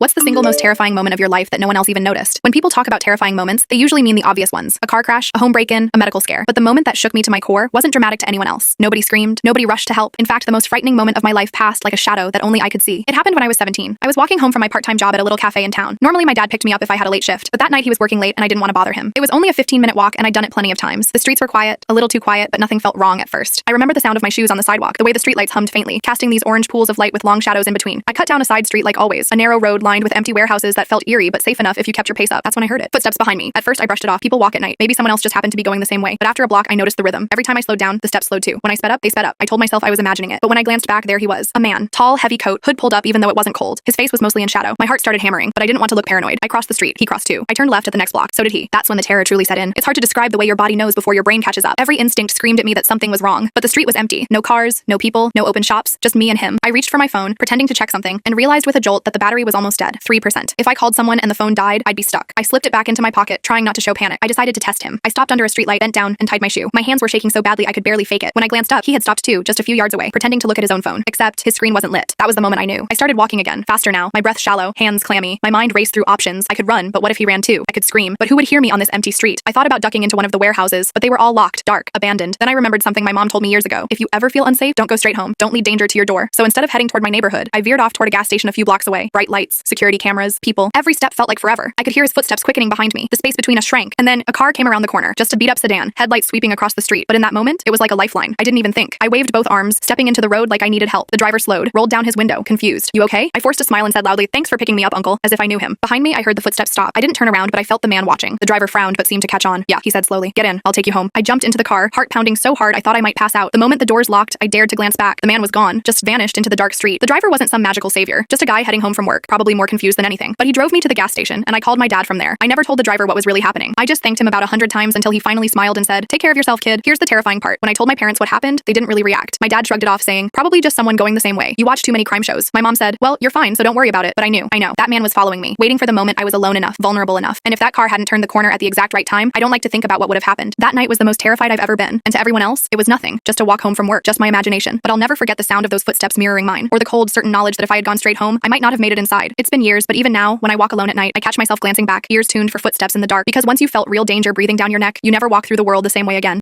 What's the single most terrifying moment of your life that no one else even noticed? When people talk about terrifying moments, they usually mean the obvious ones. A car crash, a home break-in, a medical scare. But the moment that shook me to my core wasn't dramatic to anyone else. Nobody screamed. Nobody rushed to help. In fact, the most frightening moment of my life passed like a shadow that only I could see. It happened when I was 17. I was walking home from my part-time job at a little cafe in town. Normally, my dad picked me up if I had a late shift, but that night he was working late and I didn't want to bother him. It was only a 15-minute walk and I'd done it plenty of times. The streets were quiet, a little too quiet, but nothing felt wrong at first. I remember the sound of my shoes on the sidewalk, the way the streetlights hummed faintly, casting these orange pools of light with long shadows in between. I cut down a side street like always, a narrow road lined with empty warehouses that felt eerie but safe enough if you kept your pace up. That's when I heard it. Footsteps behind me. At first I brushed it off. People walk at night. Maybe someone else just happened to be going the same way. But after a block I noticed the rhythm. Every time I slowed down, the steps slowed too. When I sped up, they sped up. I told myself I was imagining it. But when I glanced back, there he was. A man. Tall, heavy coat, hood pulled up even though it wasn't cold. His face was mostly in shadow. My heart started hammering, but I didn't want to look paranoid. I crossed the street. He crossed too. I turned left at the next block. So did he. That's when the terror truly set in. It's hard to describe the way your body knows before your brain catches up. Every instinct screamed at me that something was wrong. But the street was empty. No cars, no people, no open shops, just me and him. I reached for my phone, pretending to check something, and realized with a jolt that the battery was almost dead. 3%. If I called someone and the phone died, I'd be stuck. I slipped it back into my pocket, trying not to show panic. I decided to test him. I stopped under a streetlight, bent down, and tied my shoe. My hands were shaking so badly I could barely fake it. When I glanced up, he had stopped too, just a few yards away, pretending to look at his own phone. Except his screen wasn't lit. That was the moment I knew. I started walking again, faster now, my breath shallow, hands clammy. My mind raced through options. I could run, but what if he ran too? I could scream, but who would hear me on this empty street? I thought about ducking into one of the warehouses, but they were all locked, dark, abandoned. Then I remembered something my mom told me years ago. If you ever feel unsafe, don't go straight home. Don't lead danger to your door. So instead of heading toward my neighborhood, I veered off toward a gas station a few blocks away. Bright lights, security cameras, people. Every step felt like forever. I could hear his footsteps quickening behind me. The space between us shrank, and then a car came around the corner. Just a beat-up sedan, headlights sweeping across the street. But in that moment, it was like a lifeline. I didn't even think. I waved both arms, stepping into the road like I needed help. The driver slowed, rolled down his window, confused. You okay? I forced a smile and said loudly, "Thanks for picking me up, uncle," as if I knew him. Behind me, I heard the footsteps stop. I didn't turn around, but I felt the man watching. The driver frowned, but seemed to catch on. "Yeah," he said slowly. "Get in. I'll take you home." I jumped into the car, heart pounding so hard I thought I might pass out. The moment the doors locked, I dared to glance back. The man was gone, just vanished into the dark street. The driver wasn't some magical savior, just a guy heading home from work, probably more confused than anything. But he drove me to the gas station, and I called my dad from there. I never told the driver what was really happening. I just thanked him about 100 times until he finally smiled and said, "Take care of yourself, kid." Here's the terrifying part. When I told my parents what happened, they didn't really react. My dad shrugged it off, saying, "Probably just someone going the same way. You watch too many crime shows." My mom said, "Well, you're fine, so don't worry about it." But I knew. That man was following me, waiting for the moment I was alone enough, vulnerable enough. And if that car hadn't turned the corner at the exact right time, I don't like to think about what would have happened. That night was the most terrified I've ever been. And to everyone else, it was nothing. Just a walk home from work, just my imagination. But I'll never forget the sound of those footsteps mirroring mine, or the cold, certain knowledge that if I had gone straight home, I might not have made it inside. It's been years, but even now, when I walk alone at night, I catch myself glancing back, ears tuned for footsteps in the dark. Because once you felt real danger breathing down your neck, you never walk through the world the same way again.